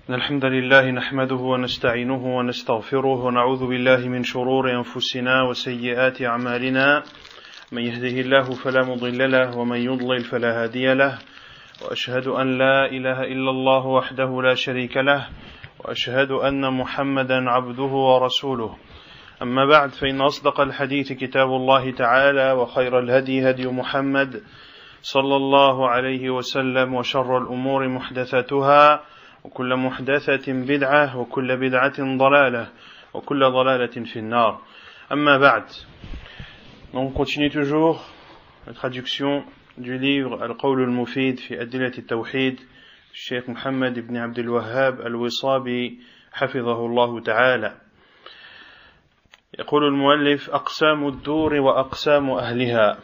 الحمد لله نحمده ونستعينه ونستغفره ونعوذ بالله من شرور أنفسنا وسيئات أعمالنا من يهده الله فلا مضل له ومن يضلل فلا هادي له وأشهد أن لا إله إلا الله وحده لا شريك له وأشهد أن محمدا عبده ورسوله أما بعد فإن أصدق الحديث كتاب الله تعالى وخير الهدي هدي محمد صلى الله عليه وسلم وشر الأمور محدثاتها وكل محدثة بدعة وكل بدعة ضلالة وكل ضلالة في النار أما بعد. Donc on continue toujours la traduction du livre Al-Qawl al-Mufid fi Adillat al-Tawhid Cheikh Muhammad ibn Abdul Wahhab al-Wisabi حفظه الله تعالى. يقول المؤلف أقسام الدور وأقسام أهلها.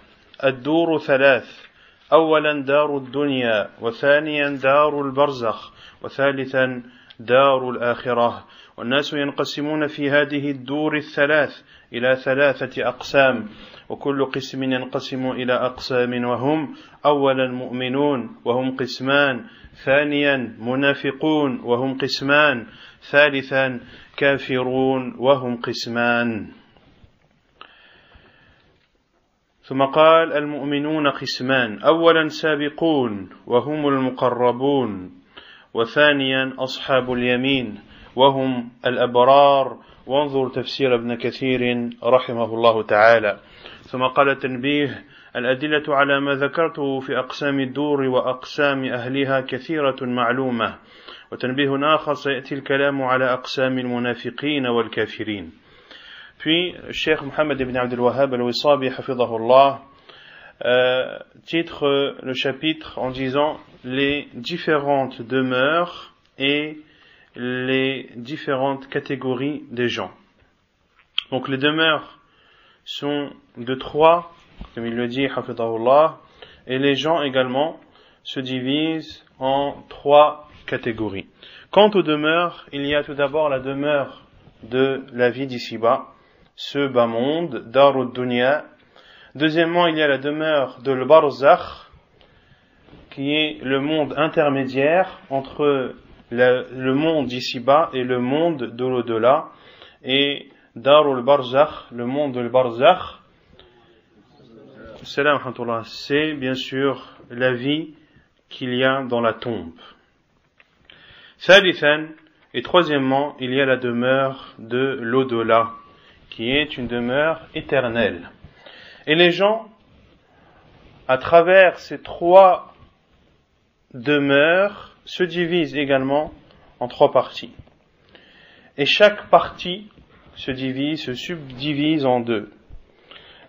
الدور ثلاث: أولا دار الدنيا وثانيا دار البرزخ وثالثا دار الآخرة. والناس ينقسمون في هذه الدور الثلاث إلى ثلاثة أقسام وكل قسم ينقسم إلى أقسام وهم: أولا مؤمنون وهم قسمان، ثانيا منافقون وهم قسمان، ثالثا كافرون وهم قسمان. ثم قال: المؤمنون قسمان: أولا سابقون وهم المقربون، وثانيا أصحاب اليمين وهم الأبرار. وانظر تفسير ابن كثير رحمه الله تعالى. ثم قال: تنبيه: الأدلة على ما ذكرته في أقسام الدور وأقسام أهلها كثيرة معلومة. وتنبيه آخر: سيأتي الكلام على أقسام المنافقين والكافرين. Puis, Cheikh Muhammad ibn Abdul Wahhab al-Wisabi, hafidhahullah, titre le chapitre en disant les différentes demeures et les différentes catégories des gens. Donc les demeures sont de trois, comme il le dit, hafidhahullah, et les gens également se divisent en trois catégories. Quant aux demeures, il y a tout d'abord la demeure de la vie d'ici-bas, ce bas monde, Darud Dunya. Deuxièmement, il y a la demeure de l'Barzakh, qui est le monde intermédiaire entre le monde d'ici-bas et le monde de l'au-delà. Et Darul Barzakh, le monde de l'Barzakh, c'est bien sûr la vie qu'il y a dans la tombe. Thalithan, et troisièmement, il y a la demeure de l'au-delà, qui est une demeure éternelle. Et les gens, à travers ces trois demeures, se divisent également en trois parties. Et chaque partie se subdivise en deux.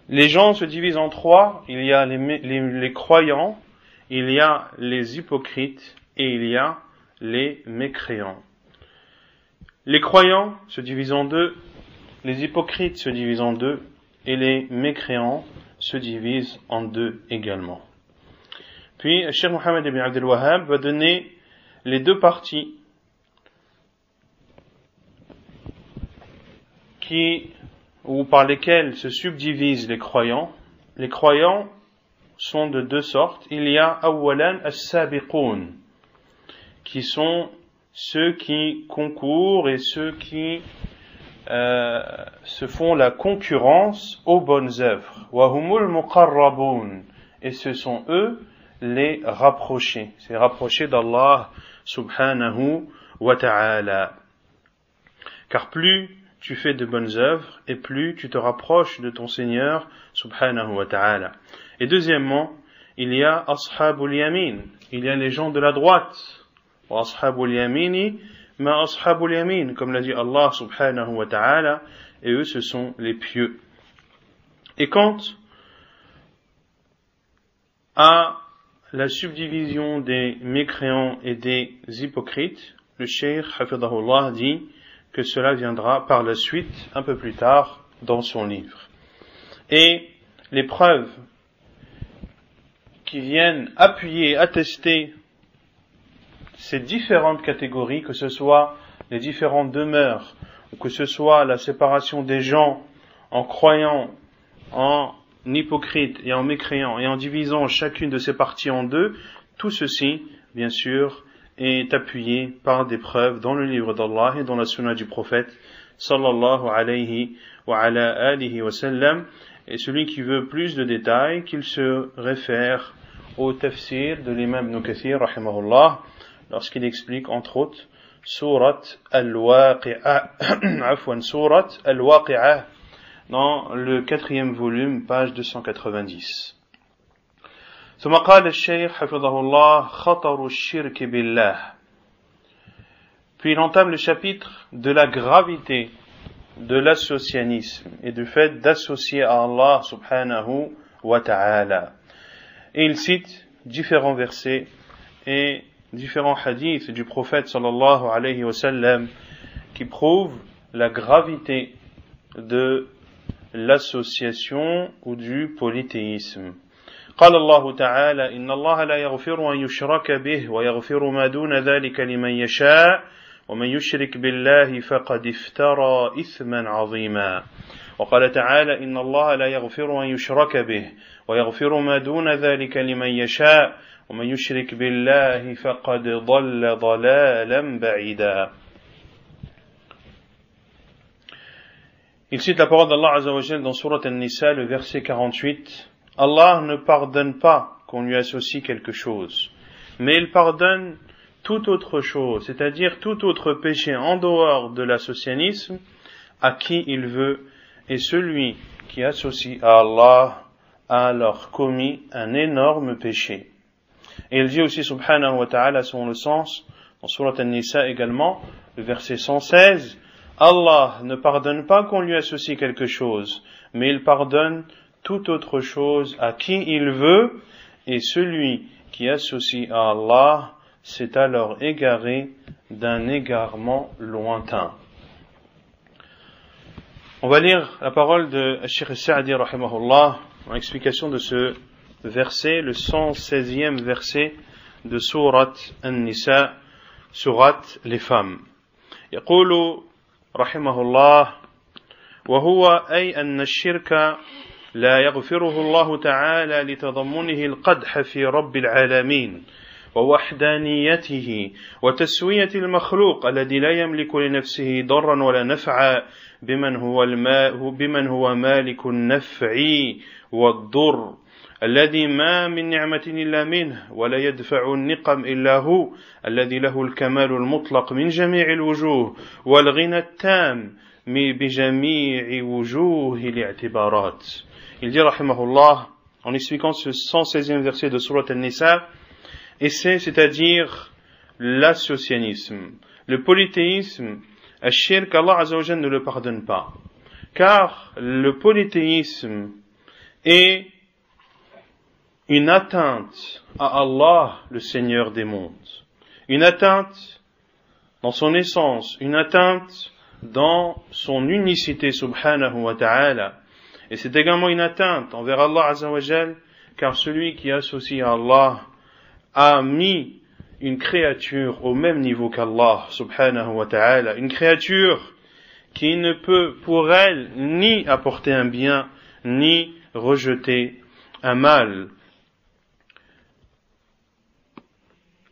Les gens se divisent en trois: il y a les croyants, il y a les hypocrites et il y a les mécréants. Les croyants se divisent en deux, les hypocrites se divisent en deux, et les mécréants se divisent en deux également. Puis, Cheikh Muhammad ibn Abdul Wahhab va donner les deux parties par lesquelles se subdivisent les croyants. Les croyants sont de deux sortes. Il y a awalan as-sabiqoun, qui sont ceux qui concourent et ceux qui se font la concurrence aux bonnes œuvres. Wahumul muqarrabun, et ce sont eux les rapprochés. C'est rapprochés d'Allah subhanahu wa ta'ala. Car plus tu fais de bonnes œuvres et plus tu te rapproches de ton Seigneur subhanahu wa ta'ala. Et deuxièmement, il y a ashabul yamin, il y a les gens de la droite. Wa ashabul yamini ma ashabul yamin, comme l'a dit Allah subhanahu wa ta'ala, et eux ce sont les pieux. Et quant à la subdivision des mécréants et des hypocrites, le Cheikh hafidhahullah dit que cela viendra par la suite, un peu plus tard, dans son livre. Et les preuves qui viennent appuyer, attester ces différentes catégories, que ce soit les différentes demeures, ou que ce soit la séparation des gens en croyant, en hypocrite et en mécréant, et en divisant chacune de ces parties en deux, tout ceci, bien sûr, est appuyé par des preuves dans le livre d'Allah et dans la sunna du prophète sallallahu alayhi wa ala alihi wa sallam. Et celui qui veut plus de détails, qu'il se réfère au tafsir de l'imam Ibn Kathir rahimahullah, lorsqu'il explique entre autres Surat al-Waqi'a Surat al-Waqi'a dans le 4e volume, page 290. ثم قال الشيخ حفظه الله خطر الشرك بالله. Puis il entame le chapitre de la gravité de l'associanisme et du fait d'associer à Allah subhanahu wa ta'ala. Et il cite différents versets et différents hadiths du prophète sallallahu alayhi wa sallam qui prouvent la gravité de l'association ou du polythéisme. قال الله تعالى إن الله لا يغفر أن يشرك به ويغفر ما دون ذلك لمن يشاء ومن يشرك بالله فقد افترى إثما عظيما. وقال تعالى إن الله لا يغفر أن يشرك به ويغفر ما دون ذلك لمن يشاء ومن يشرك بالله فقد ضل ضلالا بعيدا. Il cite la parole d'Allah Azza wa Jal dans Surat An-Nisa, le verset 48. Allah ne pardonne pas qu'on lui associe quelque chose, mais il pardonne toute autre chose, c'est-à-dire tout autre péché en dehors de l'associanisme à qui il veut, et celui qui associe à Allah a alors commis un énorme péché. Et il dit aussi subhanahu wa ta'ala selon le sens, dans Surat An-Nisa également, le verset 116, Allah ne pardonne pas qu'on lui associe quelque chose, mais il pardonne toute autre chose à qui il veut, et celui qui associe à Allah s'est alors égaré d'un égarement lointain. On va lire la parole de Cheikh Sa'di rahimahullah en explication de ce verset, le 116e verset de Surat An-Nisa, Surat les femmes. يقول رحمه الله وهو أي أن الشرك لا يغفره الله تعالى لتضمنه القدح في رب العالمين ووحدانيته وتسوية المخلوق الذي لا يملك لنفسه ضرا ولا نفعا بمن هو مالك النفع والضر الذي ما من نعمة إلا منه ولا يدفع النقم إلا هو الذي له الكمال المطلق من جميع الوجوه والغنى التام بجميع وجوه الاعتبارات. Il dit rahimahullah en expliquant ce 116e verset de Surat An-Nisa, et c'est-à-dire l'associanisme, le polythéisme, al-shirk, Allah Azza wa Jalla ne le pardonne pas, car le polythéisme est une atteinte à Allah, le Seigneur des mondes, une atteinte dans son essence, une atteinte dans son unicité subhanahu wa ta'ala. Et c'est également une atteinte envers Allah Azza wa Jal, car celui qui associe à Allah a mis une créature au même niveau qu'Allah subhanahu wa ta'ala, une créature qui ne peut pour elle ni apporter un bien, ni rejeter un mal.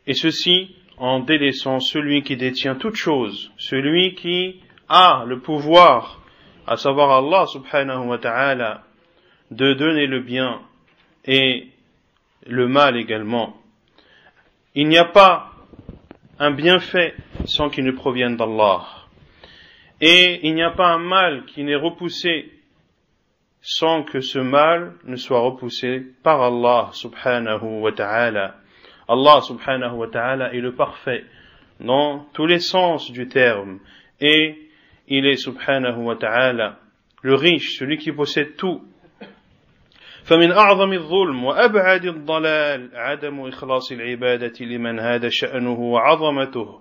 Et ceci en délaissant celui qui détient toutes choses, celui qui a le pouvoir, à savoir Allah subhanahu wa ta'ala, de donner le bien et le mal également. Il n'y a pas un bienfait sans qu'il ne provienne d'Allah. Et il n'y a pas un mal qui n'est repoussé sans que ce mal ne soit repoussé par Allah subhanahu wa ta'ala. Allah subhanahu wa ta'ala est le parfait dans tous les sens du terme, et il est subhanahu wa ta'ala le riche, celui qui possède tout. فمن أعظم الظلم وأبعد الضلال عدم إخلاص العبادة لمن هذا شأنه وعظمته.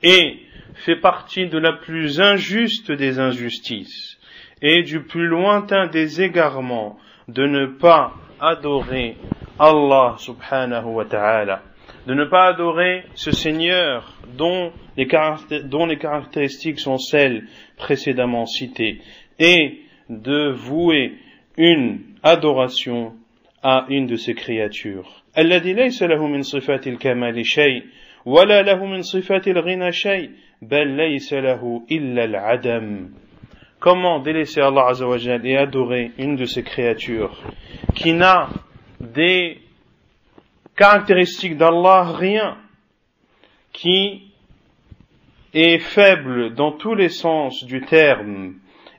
Et fait partie de la plus injuste des injustices et du plus lointain des égarements de ne pas adorer Allah subhanahu wa ta'ala, de ne pas adorer ce Seigneur dont les caractéristiques sont celles précédemment citées, et de vouer une adoration à une de ces créatures. الذي ليس له من صفات الكمال شيء ولا له من صفات الغنى شيء بل ليس له إلا العدم. Comment délaisser Allah Azza wa Jal et adorer une de ses créatures qui n'a des caractéristiques d'Allah rien, qui est faible dans tous les sens du terme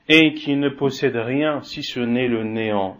et qui ne possède rien si ce n'est le néant.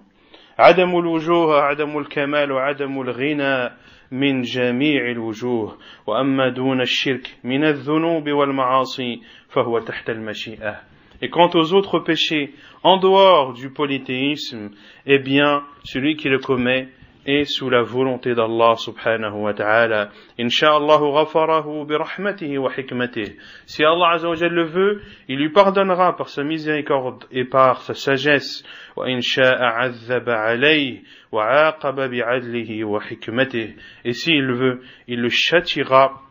عدم الوجوه عدم الكمال وعدم الغنى من جميع الوجوه وأما دون الشرك من الذنوب والمعاصي فهو تحت المشيئة. Et quant aux autres péchés en dehors du polythéisme, eh bien celui qui le commet est sous la volonté d'Allah subhanahu wa ta'ala. Inch'Allahu ghafarahu bi rahmatihi wa hikmatihi. Si Allah Azza wa Jalla le veut, il lui pardonnera par sa miséricorde et par sa sagesse. Wa in sha'a 'azzaba 'alayhi wa 'aqaba bi 'adlihi wa hikmatihi. Et s'il veut, il le châtiera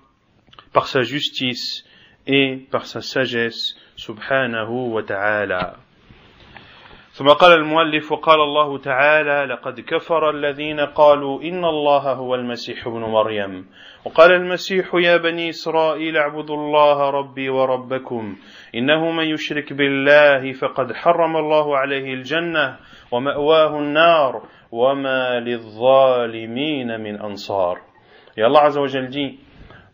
par sa justice et par sa sagesse subhanahu wa ta'ala. ثم قال المؤلف وقال الله تعالى لقد كفر الذين قالوا إن الله هو المسيح ابن مريم وقال المسيح يا بني إسرائيل اعبدوا الله ربي وربكم إنه من يشرك بالله فقد حرم الله عليه الجنة ومأواه النار وما للظالمين من أنصار. Et Allah Azza wa Jal dit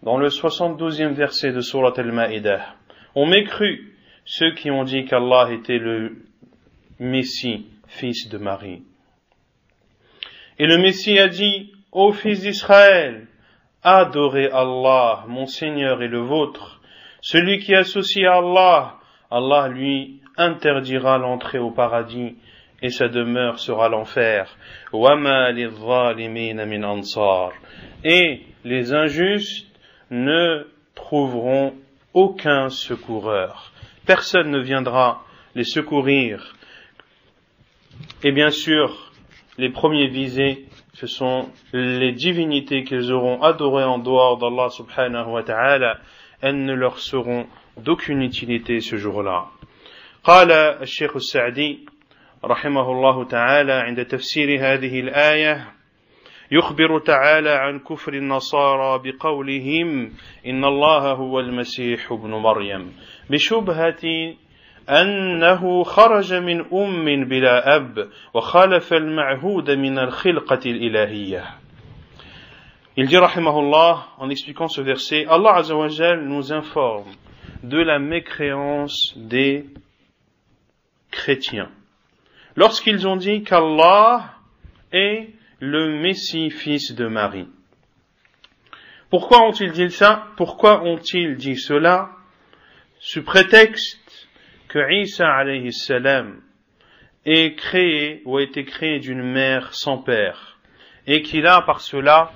dans le 72e verset de Surat Al-Ma'idah, on mécru ceux qui ont dit qu'Allah était le Messie, fils de Marie. Et le Messie a dit, ô fils d'Israël, adorez Allah, mon Seigneur et le vôtre. Celui qui associe à Allah, Allah lui interdira l'entrée au paradis et sa demeure sera l'enfer. وَمَا لِلظَّالِمِينَ مِنْ أَنصَارٍ. Et les injustes ne trouveront aucun secoureur. Personne ne viendra les secourir. Et bien sûr, les premiers visés, ce sont les divinités qu'ils auront adorées en dehors d'Allah subhanahu wa ta'ala. Elles ne leur seront d'aucune utilité ce jour-là. قال الشيخ السعدي رحمه الله تعالى عند تفسير هذه الآية يخبر تعالى عن كفر النصارى بقولهم إن الله هو المسيح ابن مريم بشبهة أنه خرج من بلا أب وخالف المعهود من الخلقة الإلهية. Il dit rahimahullah en expliquant ce verset, Allah Azza wa Jal nous informe de la mécréance des chrétiens lorsqu'ils ont dit qu'Allah est le Messie fils de Marie. Pourquoi ont-ils dit ça? Pourquoi ont-ils dit cela? Sous prétexte que Isa alayhi salam est créé ou a été créé d'une mère sans père et qu'il a par cela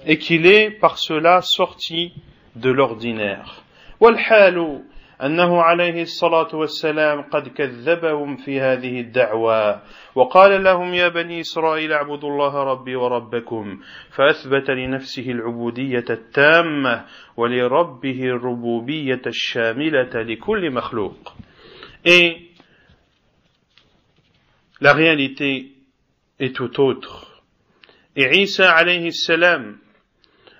et qu'il est par cela sorti de l'ordinaire. والحال أنه عليه الصلاة والسلام قد كذبهم في هذه الدعوة وقال لهم يا بني إسرائيل اعبدوا الله ربي وربكم فأثبت لنفسه العبودية التامة ولربه الربوبية الشاملة لكل مخلوق. Et la réalité est tout autre. Et Isa alayhi salam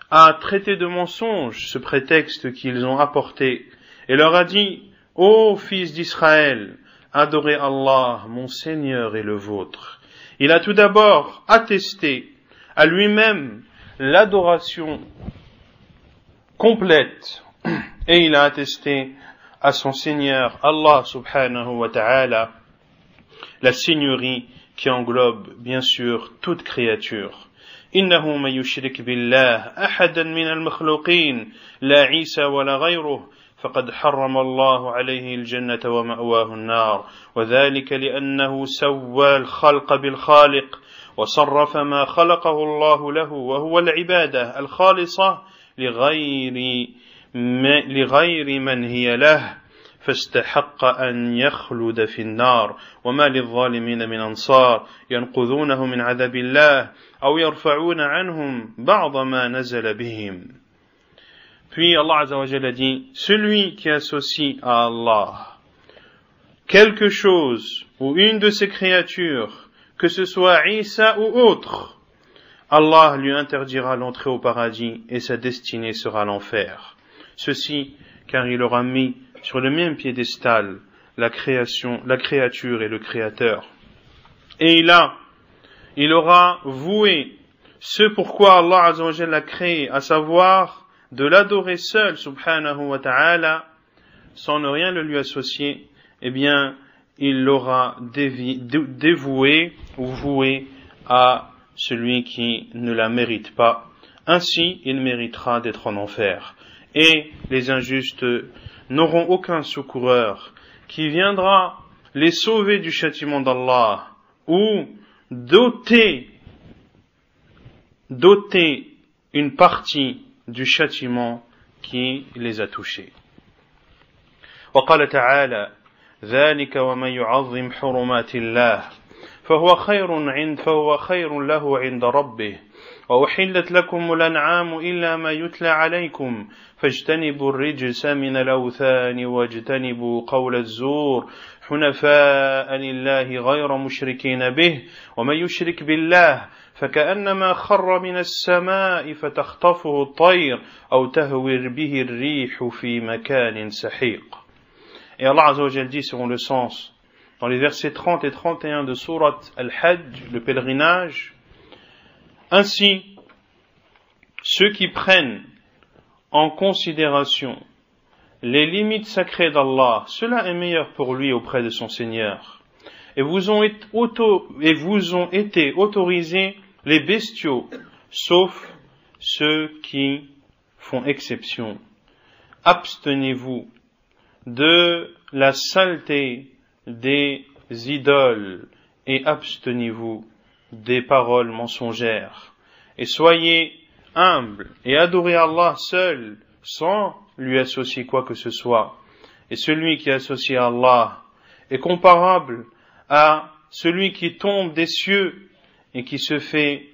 a traité de mensonge ce prétexte qu'ils ont apporté et leur a dit, ô fils d'Israël, adorez Allah, mon Seigneur et le vôtre. Il a tout d'abord attesté à lui-même l'adoration complète et il a attesté à son Seigneur Allah subhanahu wa ta'ala la seigneurie qui englobe bien sûr toute créature. إنه من يشرك بالله أحدا من المخلوقين لا عيسى ولا غيره فقد حرم الله عليه الجنة ومأواه النار وذلك لأنه سوى الخلق بالخالق وصرف ما خلقه الله له وهو العبادة الخالصة لغير من هي له فاستحق أن يخلد في النار وما للظالمين من أنصار ينقذونه من عذاب الله أو يرفعون عنهم بعض ما نزل بهم. Puis Allah Azza wa Jalla dit, celui qui associe à Allah quelque chose ou une de ses créatures, que ce soit Isa ou autre, Allah lui interdira l'entrée au paradis et sa destinée sera l'enfer. Ceci car il aura mis sur le même piédestal la créature et le créateur. Et il aura voué ce pourquoi Allah Azza wa Jalla l'a créé, à savoir de l'adorer seul, subhanahu wa ta'ala, sans ne rien le lui associer, eh bien, il l'aura dévoué ou voué à celui qui ne la mérite pas. Ainsi, il méritera d'être en enfer. Et les injustes n'auront aucun secoureur qui viendra les sauver du châtiment d'Allah ou doter une partie du châtiment qui les a touchés. وقال تعالى ذلك ومن يعظم حرمات الله فهو خير له عند ربه وأحلت لكم الأنعام إلا ما يتلى عليكم فاجتنبوا الرجس من الأوثان واجتنبوا قول الزور حنفاء لله غير مشركين به ومن يشرك بالله فكأنما خر من السماء فتخطفه الطير أو تهوي به الريح في مكان سحيق. Et Allah Azza wa Jalla dit selon le sens dans les versets 30 et 31 de Surat Al-Hajj, le pèlerinage, ainsi ceux qui prennent en considération les limites sacrées d'Allah, cela est meilleur pour lui auprès de son Seigneur. Et vous ont été autorisés les bestiaux, sauf ceux qui font exception. Abstenez-vous de la saleté des idoles et abstenez-vous des paroles mensongères. Et soyez humbles et adorez Allah seul, sans lui associer quoi que ce soit. Et celui qui associe à Allah est comparable à celui qui tombe des cieux et qui se fait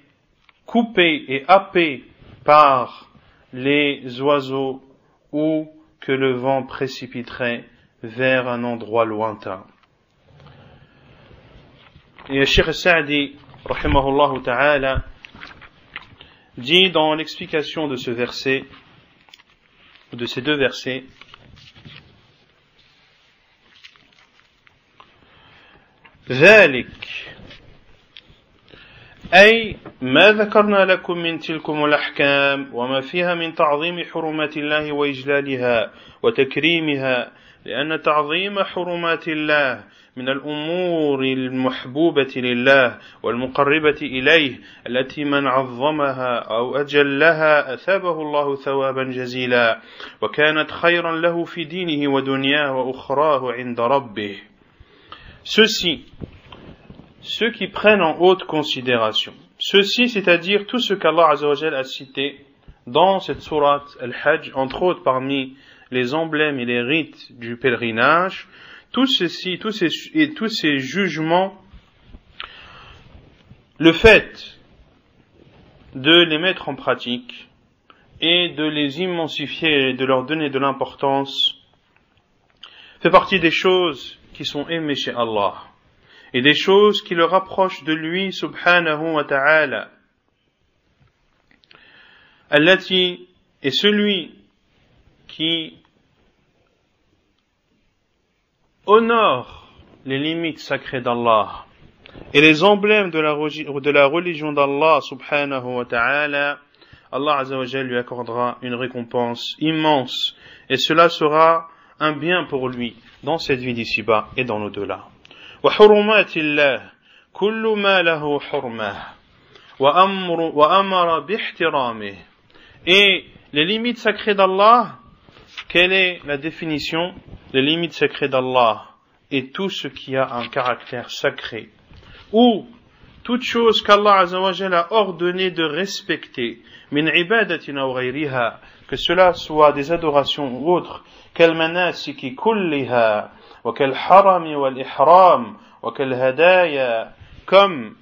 couper et happer par les oiseaux ou que le vent précipiterait vers un endroit lointain. Et Cheikh Sa'di, rahimahullah ta'ala, dit dans l'explication de ce verset, de ces deux versets, ذلك أي ما ذكرنا لكم من تلكم الأحكام وما فيها من تعظيم حرمات الله وإجلالها وتكريمها لأن تعظيم حرمات الله من الأمور المحبوبة لله والمقربة إليه التي من عظمها أو أجلها أثابه الله ثوابا جزيلا وكانت خيرا له في دينه ودنياه وأخراه عند ربه. Ceux qui prennent en haute considération, ceci c'est-à-dire tout ce qu'Allah Azza wa Jalla a cité dans cette sourate Al-Hajj, entre autres parmi les emblèmes et les rites du pèlerinage, tous ces jugements, le fait de les mettre en pratique et de les immensifier et de leur donner de l'importance fait partie des choses qui sont aimées chez Allah et des choses qui le rapprochent de lui subhanahu wa ta'ala. Allati est celui qui honore les limites sacrées d'Allah et les emblèmes de la religion d'Allah subhanahu wa ta'ala. Allah Azza wa Jalla lui accordera une récompense immense et cela sera un bien pour lui dans cette vie d'ici-bas et dans l'au-delà. وحرمات الله كل ما له حرمة وأمر باحترامه. Et les limites sacrées d'Allah, quelle est la définition? Les limites sacrées d'Allah est tout ce qui a un caractère sacré ou toute chose qu'Allah Azza wa Jalla a ordonné de respecter, min ibadatin aw ghayriha, que cela soit des adorations ou autres, kal manasiki kulliha wa kal harami wal ihram wa kal hadaya, comme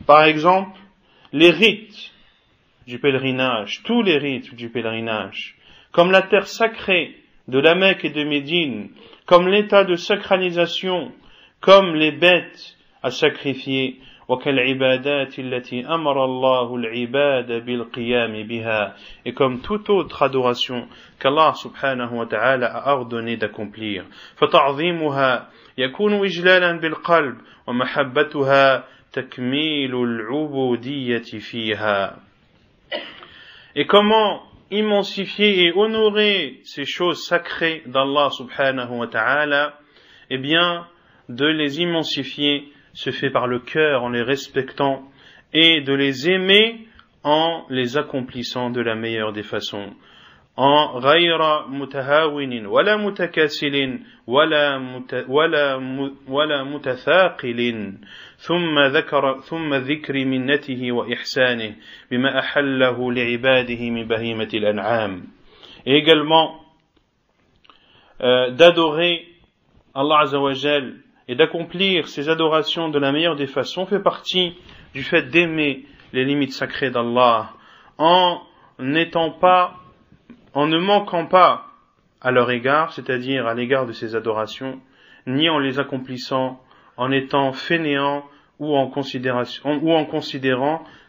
par exemple les rites du pèlerinage, tous les rites du pèlerinage, comme la terre sacrée de la Mecque et de Médine, comme l'état de sacralisation, comme les bêtes à sacrifier, وكالعبادات التي أمر الله العباد بالقيام بها. Et comme toute autre adoration qu'Allah subhanahu wa ta'ala a ordonné d'accomplir. فتعظيمها يكون إجلالا بالقلب ومحبتها تكميل العبودية فيها. Et comment immensifier et honorer ces choses sacrées d'Allah subhanahu wa ta'ala? Eh bien, de les immensifier se fait par le cœur en les respectant et de les aimer en les accomplissant de la meilleure des façons. En غير متهاون ولا متكاسل ولا متثاقل ثم ذكر منته وإحسانه بما أحله لعباده من بهيمة الأنعام. Et également d'adorer Allah Azza wa Jal et d'accomplir ces adorations de la meilleure des façons fait partie du fait d'aimer les limites sacrées d'Allah en ne manquant pas à leur égard, c'est-à-dire à l'égard de ces adorations, ni en les accomplissant en étant fainéant ou en considérant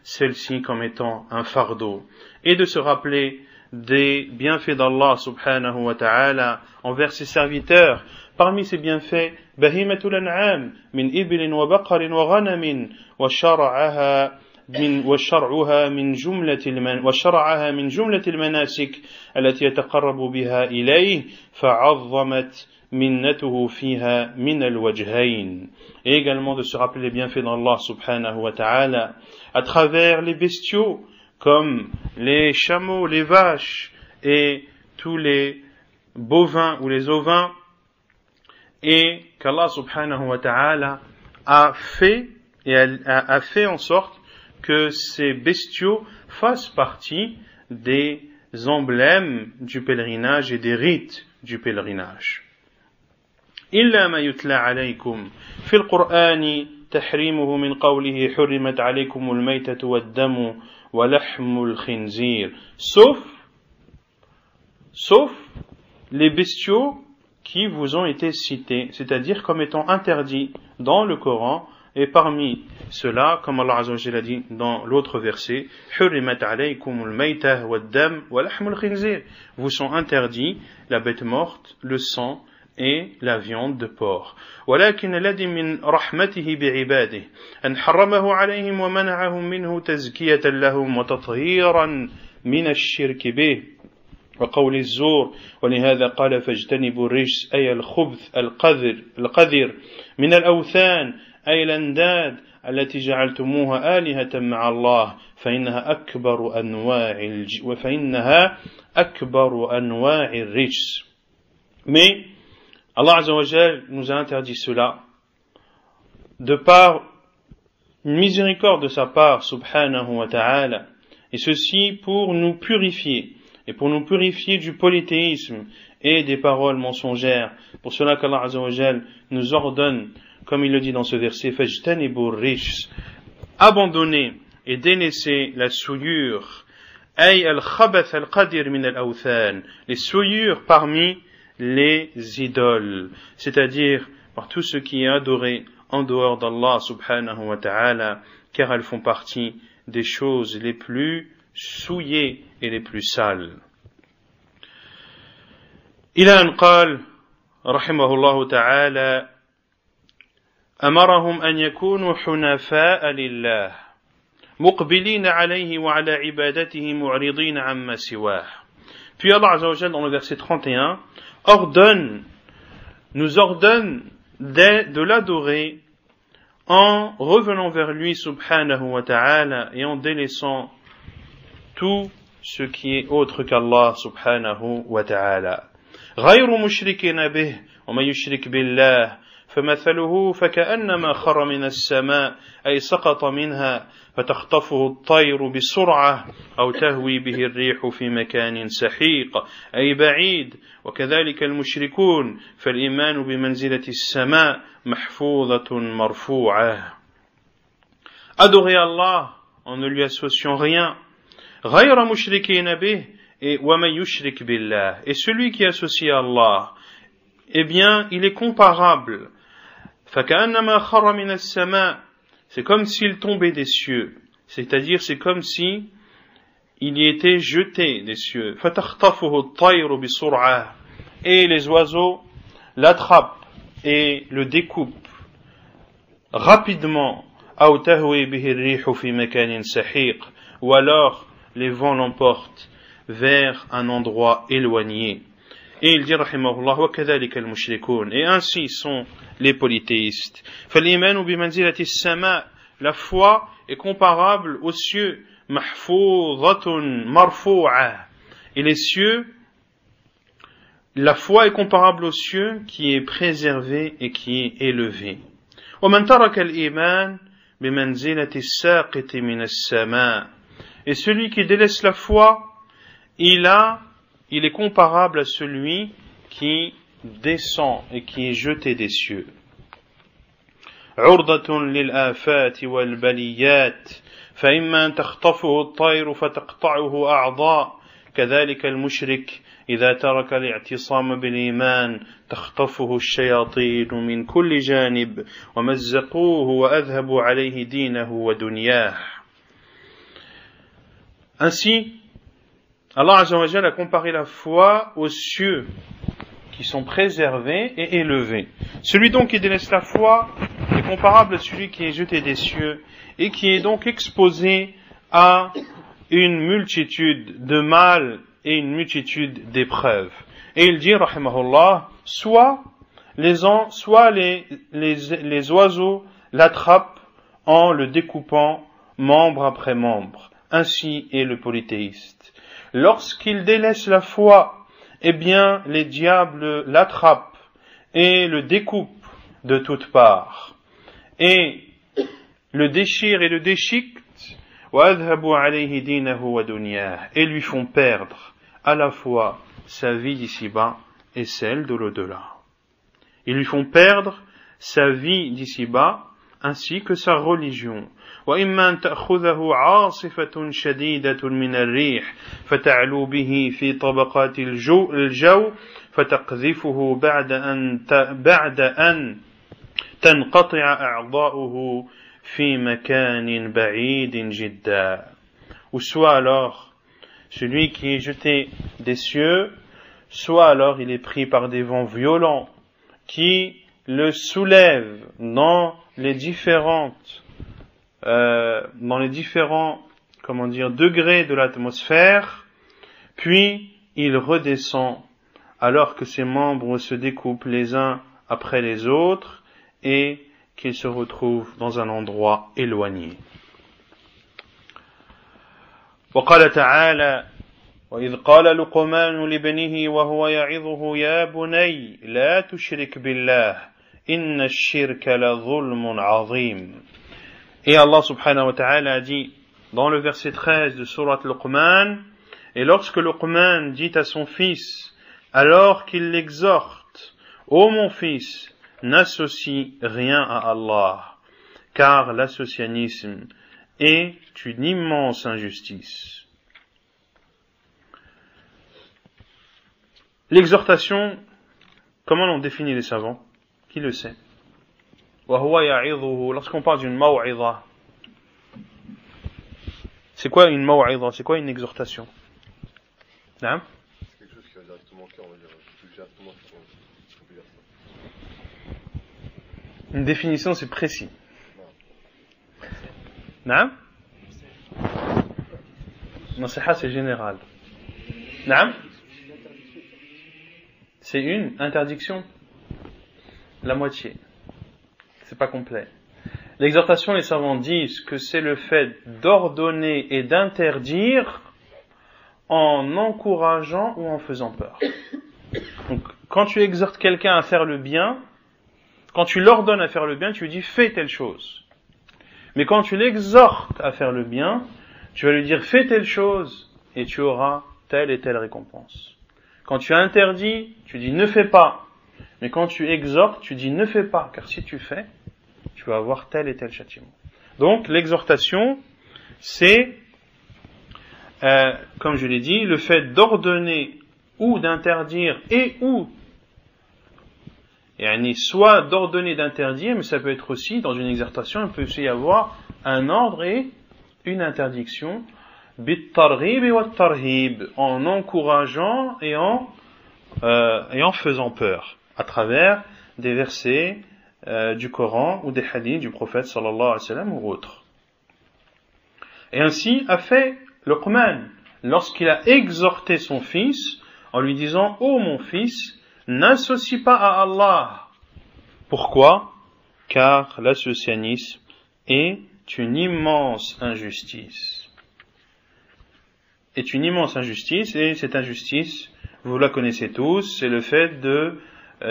celles-ci comme étant un fardeau, et de se rappeler des bienfaits d'Allah subhanahu wa ta'ala envers ses serviteurs. Parmi ces bienfaits, bahimatul an'am min ibilin wa baqarin wa ghanamin wa shar'aha من جملة المناسك التي يتقرب بها إليه فعظمت منته فيها من الوجهين. Et également de se rappeler les bienfaits d'Allah subhanahu wa ta'ala à travers les bestiaux comme les chameaux, les vaches et tous les bovins ou les ovins, et qu'Allah subhanahu wa ta'ala a fait en sorte que ces bestiaux fassent partie des emblèmes du pèlerinage et des rites du pèlerinage. إلا ما يتلى عليكم في القرآن تحريمه من قوله حرمت عليكم الميتة والدم ولحم الخنزير, sauf les bestiaux qui vous ont été cités, c'est-à-dire comme étant interdits dans le Coran. Et parmi cela, comme Allah Azza wa Jalla a dit dans l'autre verset, حُرِّمَتْ عَلَيْكُمُ الْمَيْتَةُ وَالدَّمُ وَلَحْمُ الْخِنْزِيرِ, vous sont interdits la bête morte, le sang et la viande de porc. ولكن الذي من رحمته بعباده أن حرمه عليهم ومنعهم منه تزكية لهم وتطهيرا من الشرك به وقول الزور. ولهذا قال فاجتنبوا الرجس أي الخبث القذر من الأوثان أي الأنداد التي جعلتموها آلهة مع الله فإنها أكبر أنواع الرجس. Mais Allah Azza wa Jal nous a interdit cela de par une miséricorde de sa part subhanahu wa ta'ala, et ceci pour nous purifier et pour nous purifier du polythéisme et des paroles mensongères. Pour cela qu'Allah Azza wa Jal nous ordonne, comme il le dit dans ce verset, فَاجْتَنِبُوا الرِّجْسَ, abandonner et délaisser la souillure, أي الخبث القدر من الأوثان, les souillures parmi les idoles, c'est-à-dire par tout ce qui est adoré en dehors d'Allah subhanahu wa ta'ala, car elles font partie des choses les plus souillées et les plus sales. إلى أن قال رحمه الله تعالى أمرهم أن يكونوا حنفاء لله مقبلين عليه وعلى عبادته معرضين عما سواه. Puis Allah Azza wa Jalla dans le verset 31 nous ordonne de l'adorer en revenant vers lui subhanahu wa ta'ala et en délaissant tout ce qui est autre qu'Allah subhanahu wa ta'ala. غير مشركين به ومن يشرك بالله فمثله فكأنما خر من السماء أي سقط منها فتخطفه الطير بسرعة أو تهوي به الريح في مكان سحيق أي بعيد. وكذلك المشركون فالإيمان بمنزلة السماء محفوظة مرفوعة. Adorer Allah en ne lui associant rien. غير مشركين به et ومن يشرك بالله, et celui qui associe à Allah, eh bien il est comparable. فكأنما خر من السماء, c'est comme s'il tombait des cieux, c'est-à-dire c'est comme si il y était jeté des cieux. فَتَخْطَفُهُ الطَّيْرُ بِسُرْعَةٍ, et les oiseaux l'attrapent et le découpent rapidement. أَوْ تَهْوِي بِهِ الرِّيحُ فِي مَكَانٍ سَحِيقٍ, ou alors les vents l'emportent vers un endroit éloigné. Et il dit rahimahullah وَكَذَلِكَ الْمُشْرِكُونَ, et ainsi sont les polythéistes. فَالْإِيمَانُ بِمَنْزِلَةِ السَّمَاءِ, la foi est comparable aux cieux. مَحْفُوظَةٌ مَرْفُوعَةٌ, et les cieux, la foi est comparable aux cieux qui est préservé et qui est élevé. وَمَنْ تَرَكَ الْإِيمَانِ بِمَنْزِلَةِ السَّاقِطِ مِنَ السَّمَاءِ, et celui qui délaisse la foi, il est comparable à celui qui descend et qui est jeté des cieux. عُرْضَةٌ لِلْآفَاتِ وَالْبَلِيَّاتِ, فإما أن تخطفه الطير فتقطعه أعضاء كذلك المشرك إذا ترك الاعتصام بالإيمان تخطفه الشياطين من كل جانب ومزقوه وأذهبوا عليه دينه ودنياه. Ainsi, Allah Azza wa Jalla a comparé la foi aux cieux qui sont préservés et élevés. Celui donc qui délaisse la foi est comparable à celui qui est jeté des cieux et qui est donc exposé à une multitude de mal et une multitude d'épreuves. Et il dit, rahimahullah, soit les oiseaux l'attrapent en le découpant membre après membre. Ainsi est le polythéiste. Lorsqu'il délaisse la foi, eh bien, les diables l'attrapent et le découpent de toutes parts, et le déchirent et le déchiquetent, et lui font perdre à la fois sa vie d'ici-bas et celle de l'au-delà. Ils lui font perdre sa vie d'ici-bas ainsi que sa religion. وإما أن تأخذه عاصفة شديدة من الريح فتعلو به في طبقات الجو فتقذفه بعد أن تنقطع أعضاؤه في مكان بعيد جدا. Ou soit alors celui qui est jeté des cieux, soit alors il est pris par des vents violents qui le soulèvent dans les différents degrés de l'atmosphère, puis il redescend alors que ses membres se découpent les uns après les autres et qu'il se retrouve dans un endroit éloigné. وقال تعالى وإذ قال لقمان لابنه وهو يعظه يا بني لا تشرك بالله إن الشرك لظلم عظيم. Et Allah subhanahu wa ta'ala a dit dans le verset 13 de Surat Luqman, et lorsque Luqman dit à son fils, alors qu'il l'exhorte, ô mon fils, n'associe rien à Allah, car l'associanisme est une immense injustice. L'exhortation, comment l'ont défini les savants? Qui le sait? Lorsqu'on parle d'une maw'idha, c'est quoi une maw'idha? C'est quoi une exhortation? Non? C'est quelque chose qui va directement au cœur, on va dire, plus directement qu'on peut dire ça. Une définition, c'est précis. Non? Nasiha, c'est général. Non? C'est une interdiction. La moitié. C'est pas complet. L'exhortation, les savants disent que c'est le fait d'ordonner et d'interdire en encourageant ou en faisant peur. Donc, quand tu exhortes quelqu'un à faire le bien, quand tu l'ordonnes à faire le bien, tu lui dis fais telle chose. Mais quand tu l'exhortes à faire le bien, tu vas lui dire fais telle chose et tu auras telle et telle récompense. Quand tu interdis, tu dis ne fais pas. Mais quand tu exhortes, tu dis ne fais pas, car si tu fais, tu vas avoir tel et tel châtiment. Donc l'exhortation, c'est, comme je l'ai dit, le fait d'ordonner ou d'interdire et soit d'ordonner d'interdire, mais ça peut être aussi, dans une exhortation, il peut aussi y avoir un ordre et une interdiction, bit-targhib wa tarhib, en encourageant et en faisant peur, à travers des versets du Coran ou des hadiths du prophète sallallahu alayhi wa sallam ou autres. Et ainsi a fait Luqman, lorsqu'il a exhorté son fils, en lui disant « Ô mon fils, n'associe pas à Allah ». Pourquoi ? Car l'associanisme est une immense injustice. Est une immense injustice, et cette injustice, vous la connaissez tous, c'est le fait de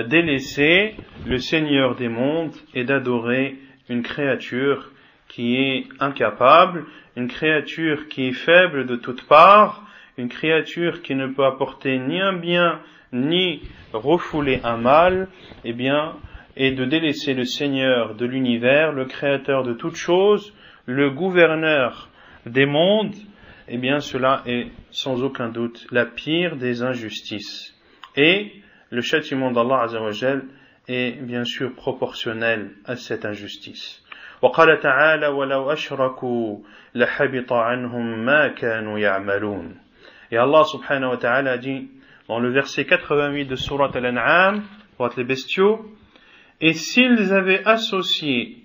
délaisser le Seigneur des mondes et d'adorer une créature qui est incapable, une créature qui est faible de toutes parts, une créature qui ne peut apporter ni un bien ni refouler un mal, et de délaisser le Seigneur de l'univers, le créateur de toutes choses, le gouverneur des mondes, cela est sans aucun doute la pire des injustices. Et le châtiment d'Allah Azza wa Jal est bien sûr proportionnel à cette injustice. وقال تعالى ولو أشركوا لحبط عنهم ما كانوا يعملون. Et Allah subhanahu wa ta'ala dit dans le verset 88 de Surat Al-An'am, Surat les bestiaux, et s'ils avaient associé,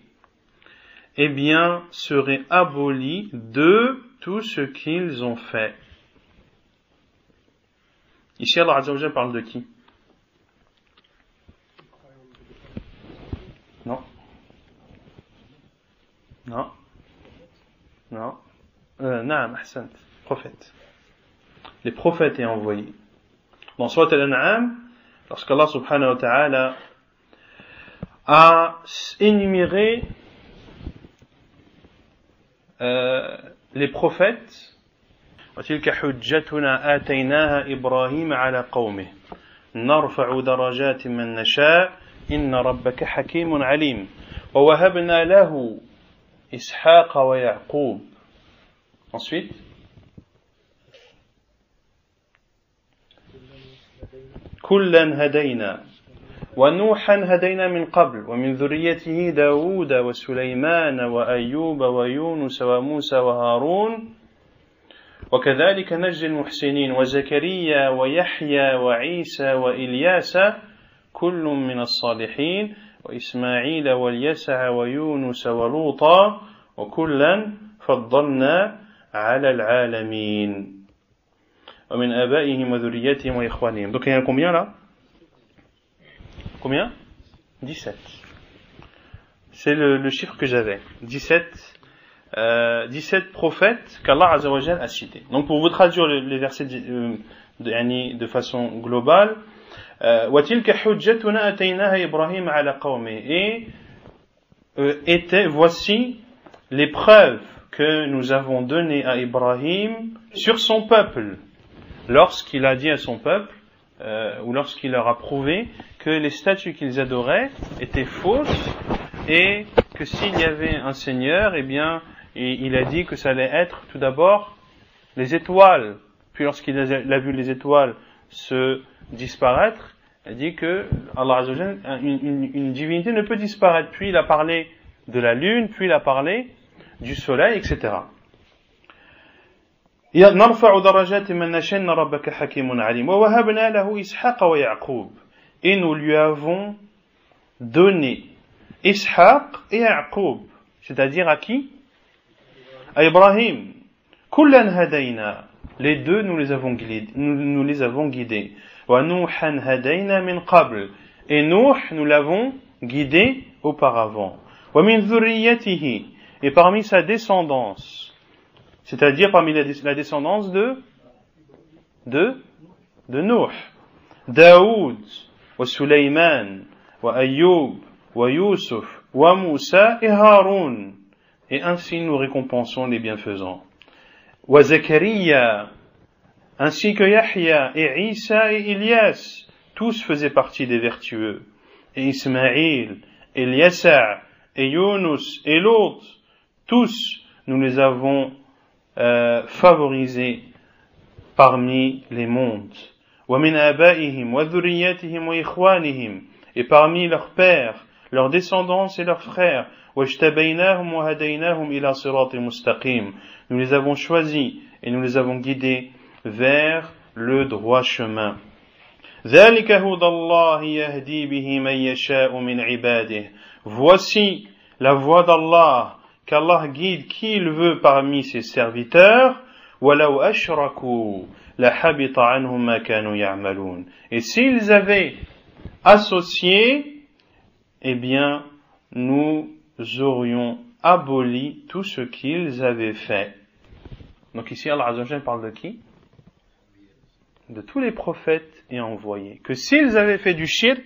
serait aboli de tout ce qu'ils ont fait. Ici Allah Azza wa Jalla parle de qui? Non. Naam, ahsant, prophète. Les prophètes est envoyé. Dans Surat Al-An'am, lorsqu'Allah subhanahu wa ta'ala a énuméré les prophètes, وَتِلْكَ حُجَّتُنَا آتَيْنَاهَا إِبْرَاهِيمَ عَلَى قَوْمِهِ نَرْفَعُ دَرَجَاتٍ مَنْ نَشَاءُ إِنَّ رَبَّكَ حَكِيمٌ عَلِيمٌ وَوَهَبْنَا لَهُ إسحاق ويعقوب. Ensuite, كلا هدينا ونوحا هدينا من قبل ومن ذريته داود وسليمان وأيوب ويونس وموسى وهارون وكذلك نجزي المحسنين وزكريا ويحيى وعيسى وإلياس كل من الصالحين وإسماعيل واليسع ويونس ولوطا وكلا فضلنا على العالمين ومن آبائهم وذريتهم وإخوانهم. Donc il y en a combien là? Combien? 17. C'est le chiffre que j'avais. 17 prophètes qu'Allah Azza wa Jal a cités. Donc pour vous traduire les versets de façon globale, وَتِلْكَ حُجَّتُنَا أَتَيْنَاهَا إِبْرَاهِيمَ عَلَى قَوْمِهِ. Et voici les preuves que nous avons données à Ibrahim sur son peuple, lorsqu'il a dit à son peuple, ou lorsqu'il leur a prouvé que les statues qu'ils adoraient étaient fausses, et que s'il y avait un Seigneur, il a dit que ça allait être tout d'abord les étoiles. Puis lorsqu'il a vu les étoiles se disparaître, il a dit que Allah Azza wa Jalla, une divinité ne peut disparaître. Puis il a parlé de la lune, puis il a parlé du soleil, etc. نرفع درجات من نشاء إن ربك حكيم عليم ووهبنا له إسحاق ويعقوب. Et nous lui avons donné Ishaq et Yaqub, c'est-à-dire à qui? À Ibrahim. كلا هدينا. Les deux nous les avons guidés. وَنُوحًا هَدَيْنَا مِنْ قَبْلِ. Et Nuh, nous l'avons guidé auparavant. وَمِنْ ذُرِّيَّتِهِ. Et parmi sa descendance, c'est-à-dire parmi la descendance de Nuh, Daoud, wa Suleyman, wa Ayyub, wa Yusuf, wa Moussa et Haroun. Et ainsi nous récompensons les bienfaisants. Wa Zakaria, ainsi que Yahya et Isa et Ilyas, tous faisaient partie des vertueux. Et Ismaïl, et Yasa, et Yunus, et Lot, tous nous les avons favorisés parmi les mondes. وَمِنْ آبَائِهِمْ وَذُرِّيَّتِهِمْ وَإِخْوَانِهِمْ. et parmi leurs pères, leurs descendants et leurs frères. وَاجْتَبَيْنَاهُمْ وَهَدَيْنَاهُمْ إِلَى صِرَاطٍ مُسْتَقِيمٍ. Nous les avons choisis et nous les avons guidés vers le droit chemin. ذَلِكَ هُدَى اللَّهِ يَهْدِي بِهِ مَن يَشَاءُ مِنْ عِبَادِهِ. Voici la voie d'Allah, qu'Allah guide qui il veut parmi ses serviteurs. وَلَوْ أَشْرَكُوا لَحَبِطَ عَنْهُمْ مَا كَانُوا يَعْمَلُونَ. Et s'ils avaient associé, eh bien, nous aurions aboli tout ce qu'ils avaient fait. Donc ici, Allah Azza wa Jalla parle de qui? De tous les prophètes et envoyés. Que s'ils avaient fait du shirk,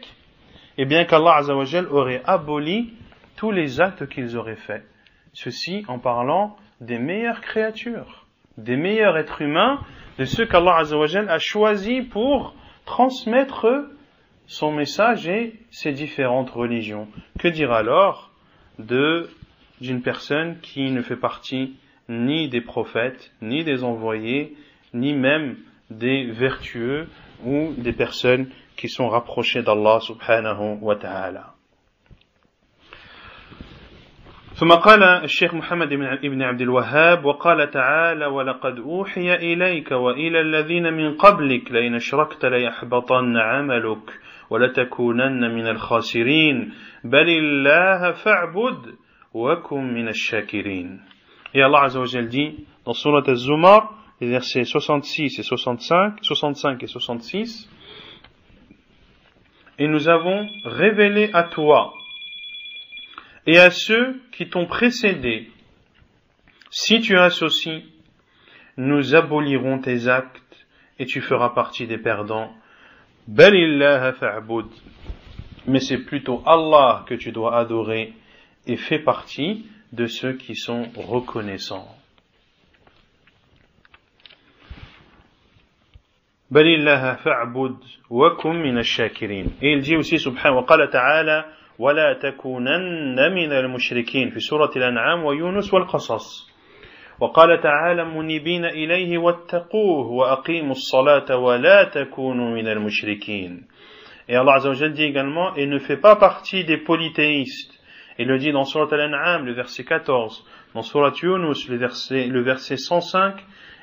eh bien qu'Allah Azza wa Jalla aurait aboli tous les actes qu'ils auraient faits. Ceci en parlant des meilleures créatures, des meilleurs êtres humains, de ceux qu'Allah Azza wa Jalla a choisis pour transmettre son message et ses différentes religions. Que dire alors d'une personne qui ne fait partie ni des prophètes, ni des envoyés, ni même des vertueux ou des personnes qui sont rapprochées d'Allah subhanahu wa ta'ala. ثم قال الشيخ محمد بن عبد الوهاب وقال تعالى ولقد أوحي إليك وإلى الذين من قبلك لئن أشركت ليحبطن عملك ولتكونن من الخاسرين بل الله فاعبد وكن من الشاكرين. Et Allah Azza wa Jalla dit dans Surat Az-Zumar, les versets 65 et 66, et nous avons révélé à toi et à ceux qui t'ont précédé, si tu associes, nous abolirons tes actes et tu feras partie des perdants. Balillaha fa'bud. Mais c'est plutôt Allah que tu dois adorer et fais partie de ceux qui sont reconnaissants. Balillaha fa'bud wa kum min ash-shakirin. Et il dit aussi subhanahu wa qala ta'ala ولا تكونن من المشركين في سورة الأنعام ويونس والقصص. وقال تعالى منيبين إليه واتقوه وأقيموا الصلاة ولا تكونوا من المشركين. Et Allah Azza wa Jalla dit également, et ne fait pas partie des polythéistes. Il le dit dans Surat Al-An'am, le verset 14, dans Surat Yunus, le verset 105,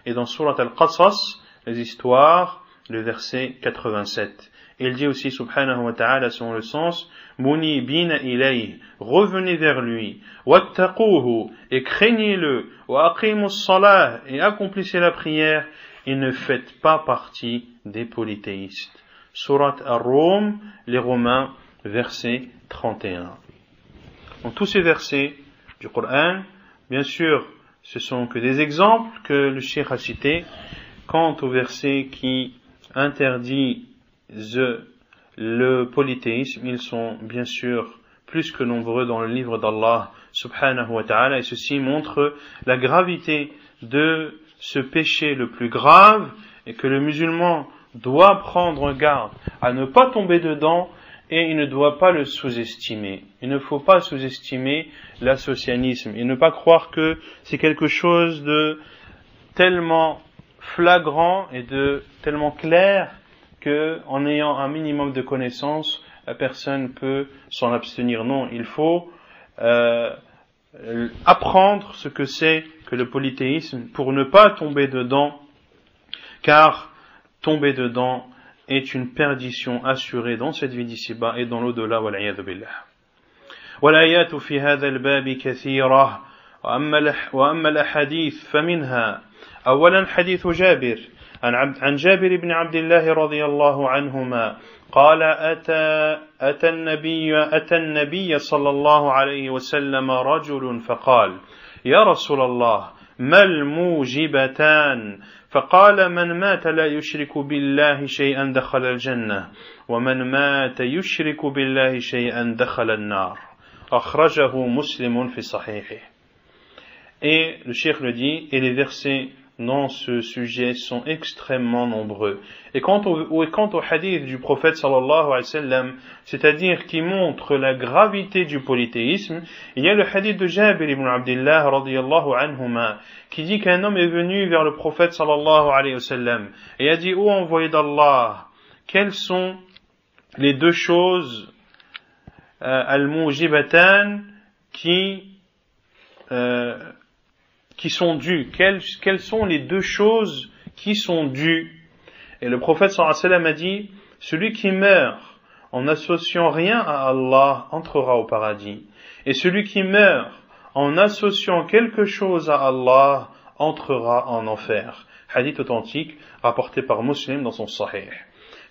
et dans Surat Al-Qasas, les histoires, le verset 87. Et il dit aussi, subhanahu wa ta'ala, selon le sens, munibina ilayh, revenez vers lui, wattaquhu, et craignez-le, wa aqimus salah, et accomplissez la prière, et ne faites pas partie des polythéistes. Surat Ar-Rum, les Romains, verset 31. Donc tous ces versets du Coran, bien sûr, ce sont que des exemples que le Cheikh a cités. Quant aux versets qui interdisent le polythéisme, ils sont bien sûr plus que nombreux dans le livre d'Allah subhanahu wa ta'ala, et ceci montre la gravité de ce péché le plus grave, et que le musulman doit prendre garde à ne pas tomber dedans, et il ne doit pas le sous-estimer. Il ne faut pas sous-estimer l'associanisme et ne pas croire que c'est quelque chose de tellement flagrant et de tellement clair que, en ayant un minimum de connaissances, la personne peut s'en abstenir. Non, il faut apprendre ce que c'est que le polythéisme pour ne pas tomber dedans, car tomber dedans est une perdition assurée dans cette vie d'ici-bas et dans l'au-delà. Wal'iyadhu billah. والآيات في هذا الباب كثيرة وأما الأحاديث فمنها أولا حديث جابر عن جابر بن عبد الله رضي الله عنهما قال أتى النبي صلى الله عليه وسلم رجل فقال يا رسول الله ما الموجبتان فقال من مات لا يشرك بالله شيئا دخل الجنة ومن مات يشرك بالله شيئا دخل النار أخرجه مسلم في صحيحه. Et le cheikh le dit, et les versets dans ce sujet sont extrêmement nombreux. Et quant au hadith du prophète sallallahu alayhi wa sallam, c'est-à-dire qui montre la gravité du polythéisme, il y a le hadith de Jabir ibn Abdullah radiyallahu anhuma, qui dit qu'un homme est venu vers le prophète sallallahu alayhi wa sallam, et a dit, ô envoyé d'Allah, quelles sont les deux choses al-mujibatan qui sont dues. Quelles sont les deux choses qui sont dues? Et le prophète sallallahu alayhi wa sallam a dit, celui qui meurt en n'associant rien à Allah entrera au paradis. Et celui qui meurt en associant quelque chose à Allah entrera en enfer. Hadith authentique rapporté par Muslim dans son Sahih.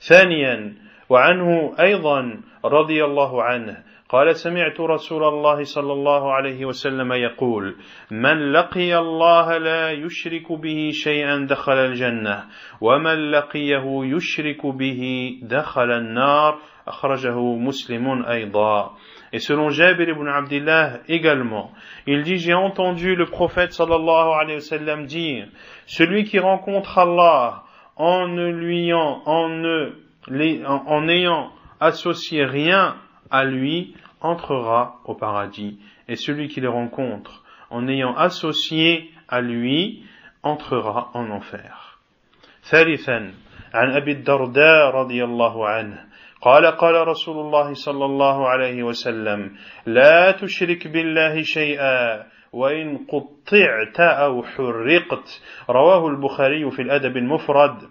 ثانيا وعنه أيضا رضي الله عنه قال سمعت رسول الله صلى الله عليه وسلم يقول من لقي الله لا يشرك به شيئا دخل الجنة ومن لقيه يشرك به دخل النار أخرجه مسلم أيضا. Et selon Jabir ibn Abdillah également, il dit, j'ai entendu le prophète sallallahu alayhi wa sallam dire, celui qui rencontre Allah en n'ayant associé rien à lui, entrera au paradis. Et celui qui le rencontre en ayant associé à lui, entrera en enfer. ثالثا عن أبي الدرداء رضي الله عنه قال قال رسول الله صلى الله عليه وسلم لا تشرك بالله شيئا وإن قطعت أو حرقت. رواه البخاري في الأدب المفرد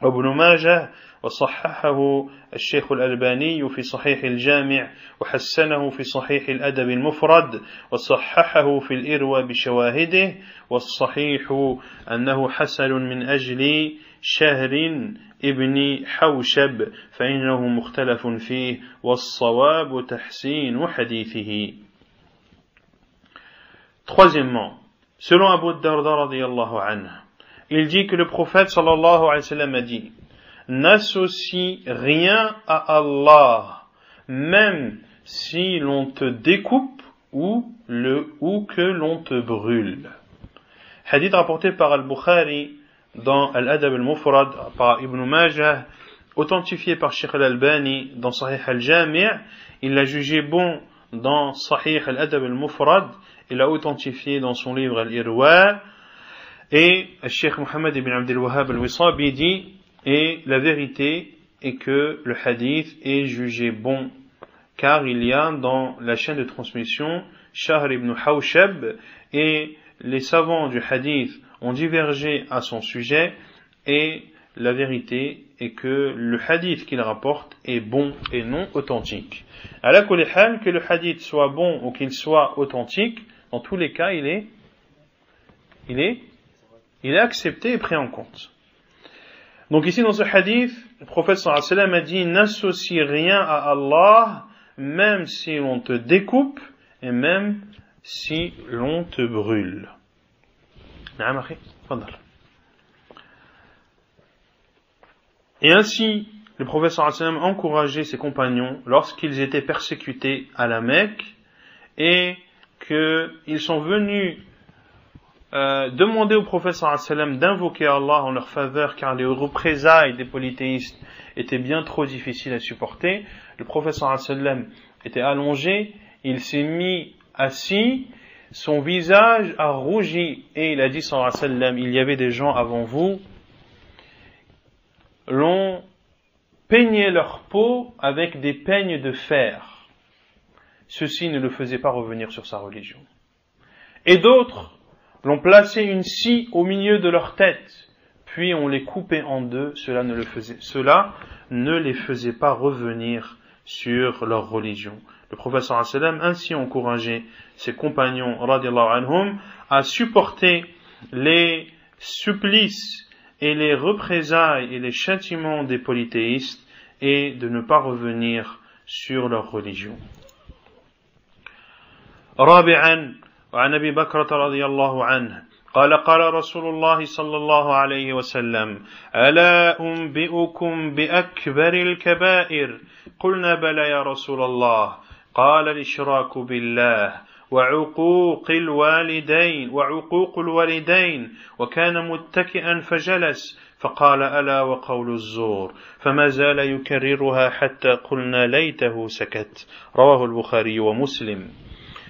وابن ماجه وصححه الشيخ الألباني في صحيح الجامع وحسنه في صحيح الأدب المفرد وصححه في الإروى بشواهده والصحيح أنه حسن من أجل شهر ابن حوشب فإنه مختلف فيه والصواب تحسين حديثه. Troisièmement, selon Abu Darda radiyallahu anhu, il dit que le prophète sallallahu alayhi wa sallam a dit, n'associe rien à Allah, même si l'on te découpe ou que l'on te brûle. Hadith rapporté par Al-Bukhari dans Al-Adab al-Mufrad, par Ibn Majah, authentifié par Sheikh al-Albani dans Sahih al-Jami', il l'a jugé bon dans Sahih al-Adab al-Mufrad, il l'a authentifié dans son livre Al-Irwa, et Sheikh Muhammad ibn Abdul Wahhab al-Wisabi dit, et la vérité est que le hadith est jugé bon, car il y a dans la chaîne de transmission Shahr ibn Hawshab, et les savants du hadith ont divergé à son sujet, et la vérité est que le hadith qu'il rapporte est bon et non authentique. Ala kulli hal, que le hadith soit bon ou qu'il soit authentique, dans tous les cas, il est accepté et pris en compte. Donc ici dans ce hadith, le prophète sallallahu alayhi wa sallam a dit, n'associe rien à Allah, même si l'on te découpe et même si l'on te brûle. Et ainsi, le prophète sallallahu alayhi wa sallam encourageait ses compagnons lorsqu'ils étaient persécutés à la Mecque et qu'ils sont venus demander au prophète sallallahu alayhi wa sallam d'invoquer Allah en leur faveur, car les représailles des polythéistes étaient bien trop difficiles à supporter. Le prophète sallallahu alayhi wa sallam était allongé, il s'est mis assis, son visage a rougi, et il a dit sallallahu alayhi wa sallam, il y avait des gens avant vous, l'on peignait leur peau avec des peignes de fer. Ceci ne le faisait pas revenir sur sa religion. Et d'autres l'on plaçait une scie au milieu de leur tête, puis on les coupait en deux, cela ne les faisait pas revenir sur leur religion. Le prophète sallallahu alayhi wa sallam ainsi encourageait ses compagnons radiyallahu anhum à supporter les supplices et les représailles et les châtiments des polythéistes et de ne pas revenir sur leur religion. رابعا وعن أبي بكرة رضي الله عنه قال قال رسول الله صلى الله عليه وسلم ألا أنبئكم بأكبر الكبائر قلنا بلى يا رسول الله قال الإشراك بالله وعقوق الوالدين وكان متكئا فجلس فقال ألا وقول الزور فما زال يكررها حتى قلنا ليته سكت رواه البخاري ومسلم.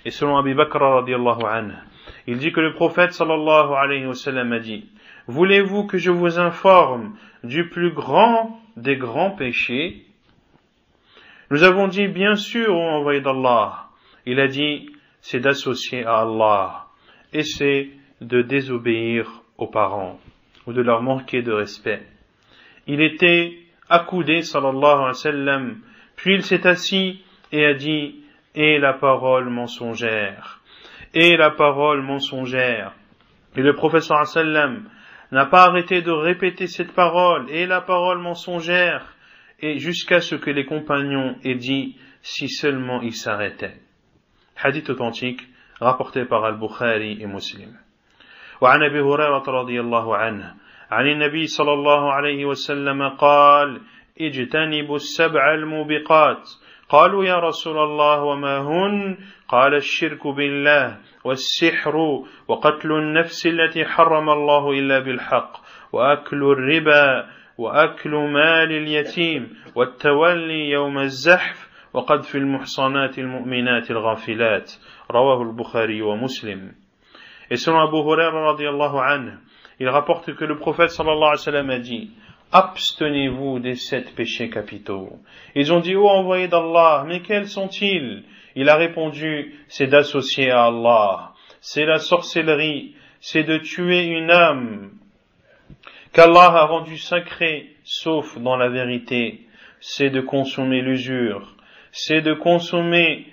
Et selon Abu Bakr radiyallahu anhu, il dit que le prophète sallallahu alayhi wa sallam a dit, voulez-vous que je vous informe du plus grand des grands péchés? Nous avons dit, bien sûr, ô envoyé d'Allah. Il a dit, c'est d'associer à Allah, et c'est de désobéir aux parents, ou de leur manquer de respect. Il était accoudé, sallallahu alayhi wa sallam, puis il s'est assis et a dit, et la parole mensongère, et la parole mensongère. Et le prophète sallallahu alayhi wa sallam n'a pas arrêté de répéter cette parole, et la parole mensongère, et jusqu'à ce que les compagnons aient dit, si seulement ils s'arrêtaient. Hadith authentique, rapporté par Al-Bukhari et Muslim. وعن أبي هريرة رضي الله عنه عن النبي صلى الله عليه وسلم قال اجتنبوا السبع الموبقات قالوا يا رسول الله وما هن قال الشرك بالله والسحر وقتل النفس التي حرم الله إلا بالحق وأكل الربا وأكل مال اليتيم والتولي يوم الزحف وقذف المحصنات المؤمنات الغافلات رواه البخاري ومسلم. Et selon Abu Hurairah radiyallahu anhu, il rapporte que le prophète sallallahu alayhi wa sallam a dit, abstenez-vous des 7 péchés capitaux. Ils ont dit, ô envoyé d'Allah, mais quels sont-ils? Il a répondu, c'est d'associer à Allah, c'est la sorcellerie, c'est de tuer une âme qu'Allah a rendue sacrée, sauf dans la vérité, c'est de consommer l'usure, c'est de consommer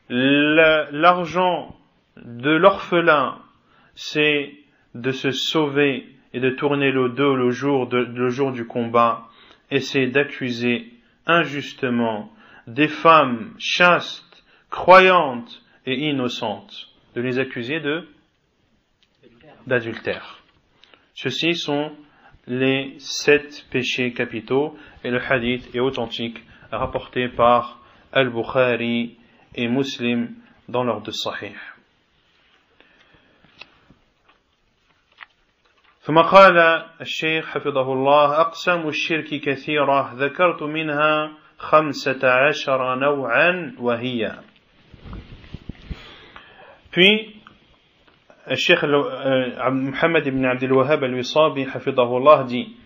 l'argent de l'orphelin, c'est de se sauver et de tourner le dos le jour du combat, et c'est d'accuser injustement des femmes chastes, croyantes et innocentes, de les accuser d'adultère. Ceux-ci sont les 7 péchés capitaux, et le hadith est authentique, rapporté par Al-Bukhari et Muslim dans leur deux sahih. ثم قال الشيخ حفظه الله أقسام الشرك كثيرة ذكرت منها 15 نوعا وهي. Puis الشيخ محمد بن عبد الوهاب الوصابي حفظه الله dit,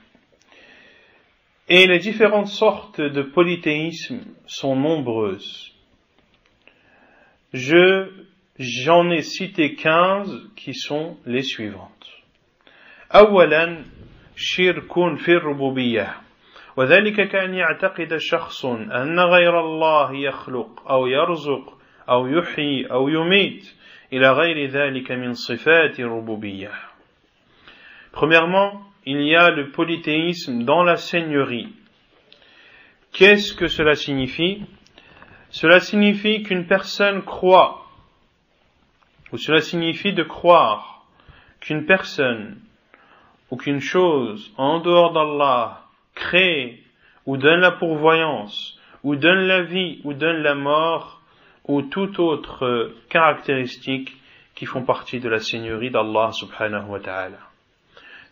et les différentes sortes de polythéisme sont nombreuses. J'en ai cité 15 qui sont les suivantes. أولا شرك في الربوبية وذلك كأن يعتقد شخص أن غير الله يخلق أو يرزق أو يحيي أو يميت إلى غير ذلك من صفات الربوبية. Premièrement, il y a le polythéisme dans la seigneurie. Qu'est-ce que cela signifie? Cela signifie qu'une personne croit, ou cela signifie de croire qu'une personne ou qu'une chose en dehors d'Allah crée ou donne la pourvoyance, ou donne la vie, ou donne la mort, ou toute autre caractéristique qui font partie de la seigneurie d'Allah subhanahu wa ta'ala.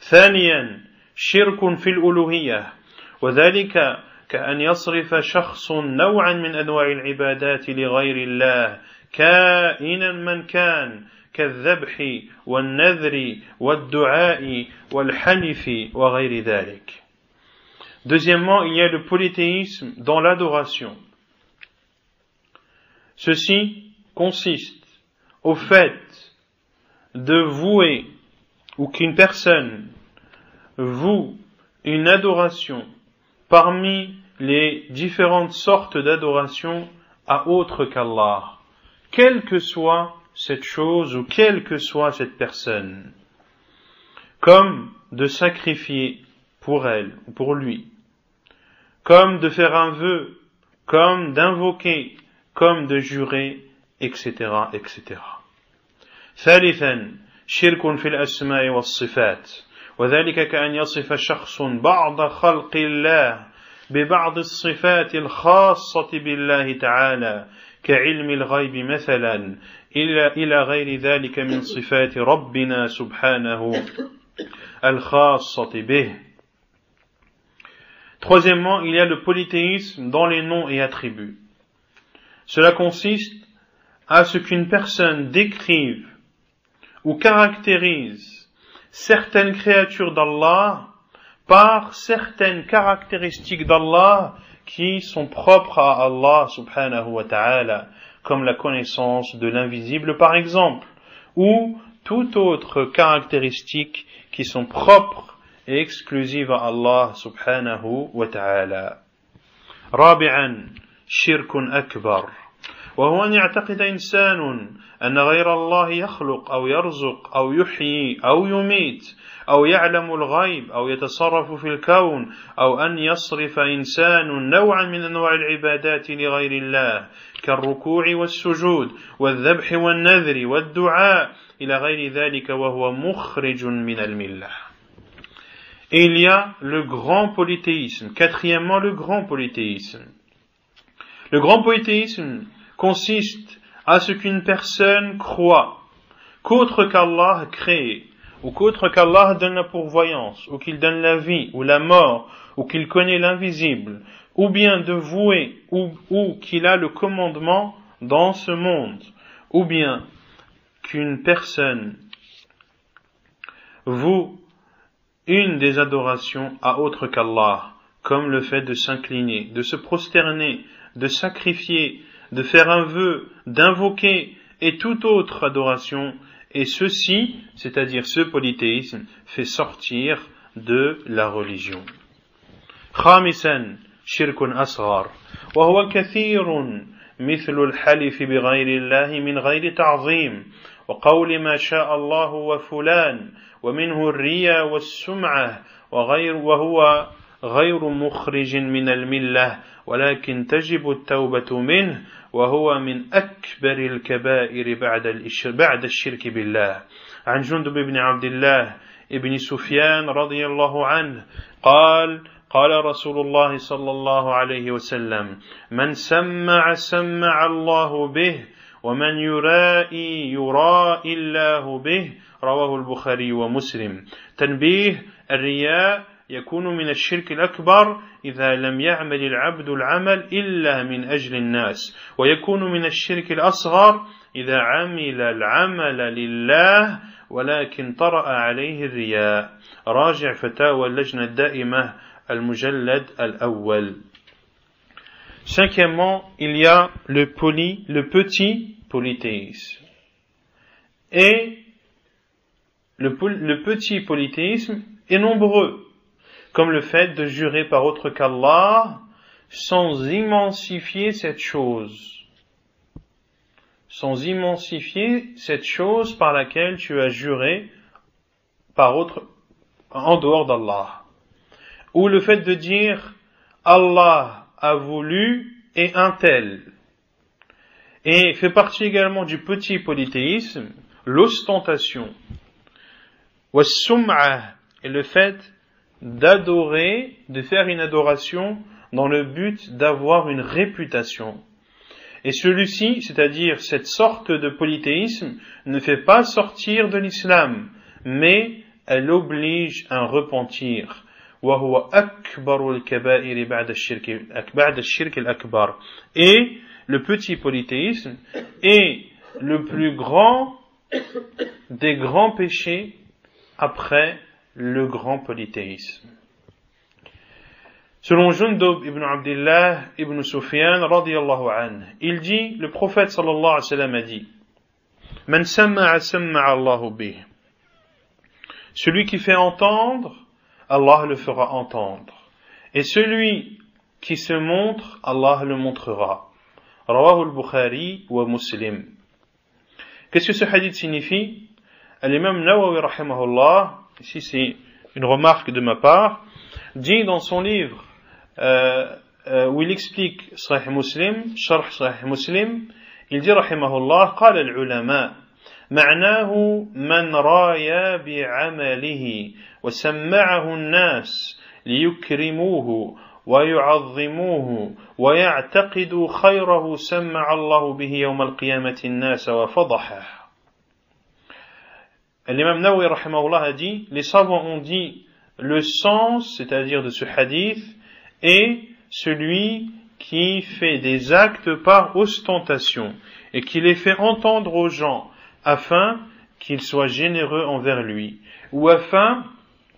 ثانيا شرك في الألوهية وذلك كأن يصرف شخص نوعا من أنواع العبادات لغير الله كائنا من كان كالذبح والنذر والدعاء والحلف وغير ذلك. Deuxièmement, il y a le polythéisme dans l'adoration. Ceci consiste au fait de vouer ou qu'une personne voue une adoration parmi les différentes sortes d'adoration à autre qu'Allah, quelle que soit cette chose ou quelle que soit cette personne, comme de sacrifier pour elle ou pour lui, comme de faire un vœu, comme d'invoquer, comme de jurer, etc., etc. ثالثا شرك في الأسماء والصفات وذلك كأن يصف شخص بعض خلق الله ببعض الصفات الخاصة بالله تعالى كعلم الغيب مثلا إلى غير ذلك من صفات ربنا سبحانه الخاصة به. Troisièmement, il y a le polythéisme dans les noms et attributs. Cela consiste à ce qu'une personne décrive ou caractérise certaines créatures d'Allah par certaines caractéristiques d'Allah qui sont propres à Allah subhanahu wa ta'ala, comme la connaissance de l'invisible par exemple, ou toute autre caractéristique qui sont propres et exclusives à Allah subhanahu wa ta'ala. رابعا شرك أكبر وهو أن يعتقد إنسان أن غير الله يخلق أو يرزق أو يحيي أو يميت أو يعلم الغيب أو يتصرف في الكون أو أن يصرف إنسان نوعا من أنواع العبادات لغير الله كالركوع والسجود والذبح والنذر والدعاء إلى غير ذلك وهو مخرج من الملة. Et il y a le grand polythéisme. Quatrièmement, le grand polythéisme. Le grand polythéisme consiste à ce qu'une personne croit qu'autre qu'Allah crée, ou qu'autre qu'Allah donne la pourvoyance, ou qu'il donne la vie, ou la mort, ou qu'il connaît l'invisible, ou bien de vouer, ou qu'il a le commandement dans ce monde, ou bien qu'une personne voue une des adorations à autre qu'Allah, comme le fait de s'incliner, de se prosterner, de sacrifier, de faire un vœu, d'invoquer, et toute autre adoration, et ceci, c'est-à-dire ce polythéisme, fait sortir de la religion. خامسا شرك أصغر وهو كثير مثل الحلف بغير الله من غير تعظيم وقول ما شاء الله وفلان ومنه الرياء والسمعة وهو غير مخرج من الملة ولكن تجب التوبة منه وهو من أكبر الكبائر بعد الشرك بالله. عن جندب بن عبد الله ابن سفيان رضي الله عنه قال رسول الله صلى الله عليه وسلم من سمع الله به ومن يرائي الله به رواه البخاري ومسلم. تنبيه: الرياء يكون من الشرك الأكبر إذا لم يعمل العبد العمل إلا من أجل الناس، ويكون من الشرك الأصغر إذا عمل العمل لله ولكن طرأ عليه الرياء. راجع فتاوى اللجنة الدائمة المجلد الأول. Cinquièmement, il y a le petit polythéisme. Et le petit polythéisme est nombreux, comme le fait de jurer par autre qu'Allah sans immensifier cette chose. Sans immensifier cette chose par laquelle tu as juré par autre, en dehors d'Allah. Ou le fait de dire Allah a voulu et un tel. Et fait partie également du petit polythéisme l'ostentation. Was-sum'a, et le fait d'adorer, de faire une adoration dans le but d'avoir une réputation. Et celui-ci, c'est-à-dire cette sorte de polythéisme, ne fait pas sortir de l'islam, mais elle oblige à un repentir. وهو أكبر الكبائر بعد الشرك الأكبر. Et le petit polythéisme est le plus grand des grands péchés après le grand polythéisme. Selon Jundub ibn Abdullah ibn Sufyan radiyallahu anhu, il dit, le prophète sallallahu alayhi wa sallam a dit: Man samma'a Allahu bih. Celui qui fait entendre, Allah le fera entendre. Et celui qui se montre, Allah le montrera. Rawahu al-Bukhari wa Muslim. Qu'est-ce que ce hadith signifie? L'imam Nawawi rahimahullah, ici c'est une remarque de ma part, dit dans son livre où il explique Sahih Muslim, Sharh Sahih Muslim, il dit rahimahullah, قال العلماء معناه من رايا بعمله وسمعه الناس ليكرموه ويعظموه ويعتقدوا خيره سمع الله به يوم القيامة الناس وفضحه. L'imam Nawawi rahimahullah a dit, les savants ont dit le sens, c'est-à-dire de ce hadith, est celui qui fait des actes par ostentation et qui les fait entendre aux gens afin qu'ils soient généreux envers lui, ou afin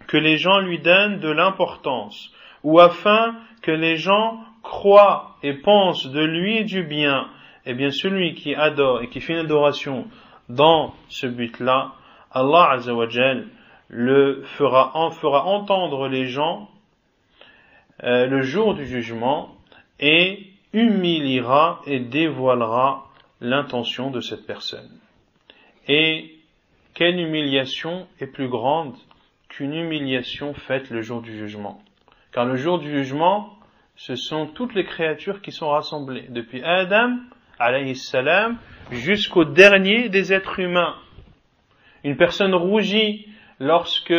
que les gens lui donnent de l'importance, ou afin que les gens croit et pense de lui du bien, eh bien celui qui adore et qui fait une adoration dans ce but-là, Allah Azza wa Jal fera entendre les gens le jour du jugement et humiliera et dévoilera l'intention de cette personne. Et quelle humiliation est plus grande qu'une humiliation faite le jour du jugement? Car le jour du jugement, ce sont toutes les créatures qui sont rassemblées, depuis Adam, alayhi salam, jusqu'au dernier des êtres humains. Une personne rougit lorsque,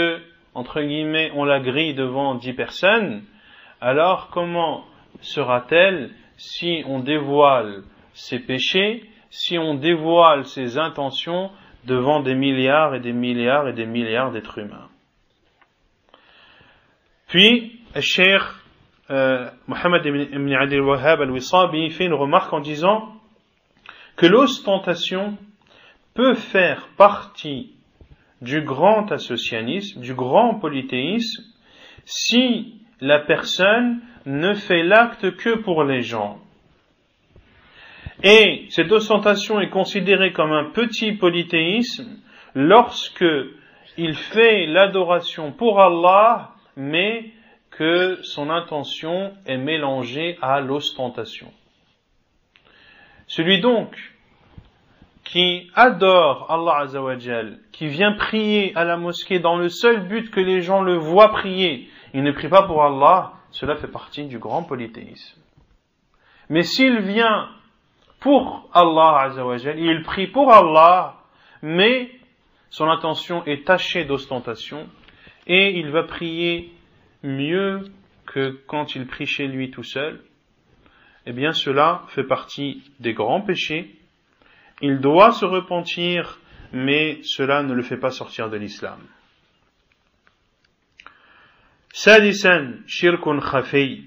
entre guillemets, on la grille devant 10 personnes, alors comment sera-t-elle si on dévoile ses péchés, si on dévoile ses intentions devant des milliards et des milliards et des milliards d'êtres humains? Puis, le cheikh Mohammed ibn Abdul Wahhab al-Wisabi fait une remarque en disant que l'ostentation peut faire partie du grand associanisme, du grand polythéisme, si la personne ne fait l'acte que pour les gens. Et cette ostentation est considérée comme un petit polythéisme lorsque il fait l'adoration pour Allah, mais que son intention est mélangée à l'ostentation. Celui donc qui adore Allah Azza wa Jal, qui vient prier à la mosquée dans le seul but que les gens le voient prier, il ne prie pas pour Allah, cela fait partie du grand polythéisme. Mais s'il vient pour Allah Azza wa Jal, il prie pour Allah, mais son intention est tachée d'ostentation, et il va prier mieux que quand il prie chez lui tout seul, eh bien cela fait partie des grands péchés. Il doit se repentir, mais cela ne le fait pas sortir de l'islam. سادسا شرك خفي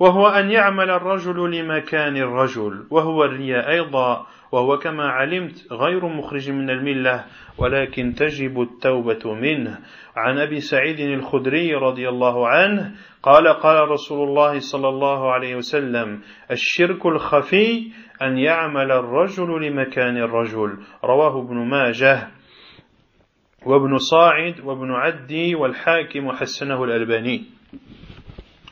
وهو أن يعمل الرجل لمكان الرجل وهو الرياء أيضا وهو كما علمت غير مخرج من الملة ولكن تجب التوبة منه عن أبي سعيد الخدري رضي الله عنه قال قال رسول الله صلى الله عليه وسلم الشرك الخفي أن يعمل الرجل لمكان الرجل رواه ابن ماجه وابن صاعد وابن عدي والحاكم وحسنه الألباني.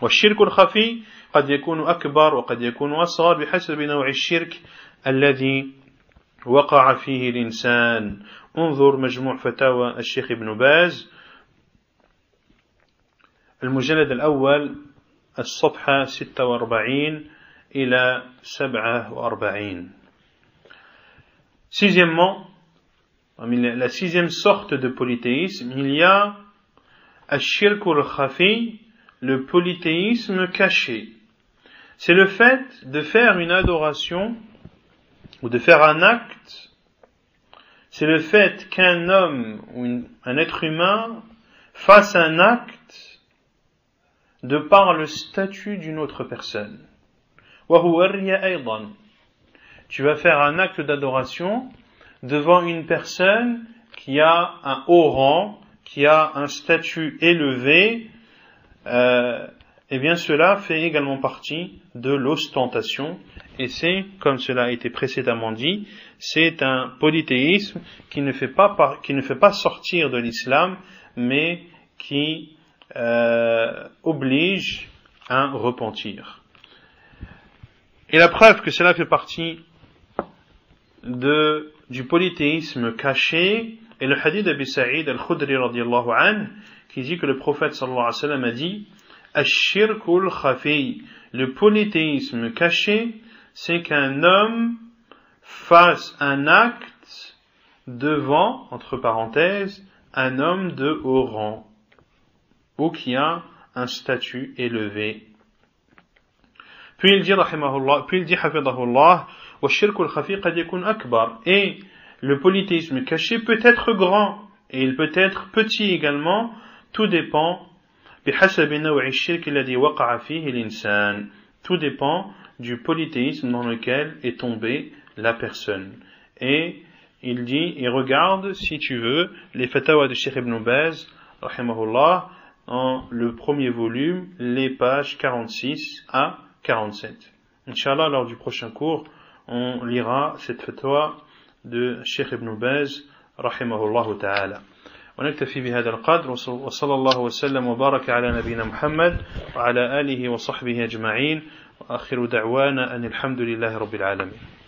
والشرك الخفي قد يكون أكبر وقد يكون أصغر بحسب نوع الشرك الذي وقع فيه الإنسان. انظر مجموع فتاوى الشيخ ابن باز المجلد الأول الصفحة 46 إلى 47. Sixièmement, la sixième sorte de polythéisme, il y a Ash-Shirkul Khafi, le polythéisme caché. C'est le fait de faire une adoration ou de faire un acte. C'est le fait qu'un homme ou un être humain fasse un acte de par le statut d'une autre personne. Tu vas faire un acte d'adoration devant une personne qui a un haut rang, qui a un statut élevé, eh bien cela fait également partie de l'ostentation, et c'est, comme cela a été précédemment dit, c'est un polythéisme qui ne fait pas sortir de l'islam, mais qui oblige à repentir. Et la preuve que cela fait partie du polythéisme caché est le hadith d'Abi Sa'id al-Khudri radiyallahu anhu qui dit que le prophète sallallahu alayhi wa sallam a dit Ash-shirkul khafi, le polythéisme caché, c'est qu'un homme fasse un acte devant, entre parenthèses, un homme de haut rang ou qui a un statut élevé. Puis il dit hafidahullah والشرك الخفي قد يكون أكبر, et le polythéisme caché peut être grand et il peut être petit également, tout dépend بحسب نوع الشرك الذي وقع فيه الإنسان, tout dépend du polythéisme dans lequel est tombée la personne. Et il dit, et regarde si tu veux les fatawa de Cheikh Ibn Baz rahimahullah dans le premier volume, les pages 46 à 47. Inch'Allah, lors du prochain cours, on lira cette fatwa de Cheikh Ibn Baz, rahimahullah ta'ala. ونكتفي بهذا القدر وصلى الله وسلم وبارك على نبينا محمد وعلى آله وصحبه أجمعين وآخر دعوانا أن الحمد لله رب العالمين.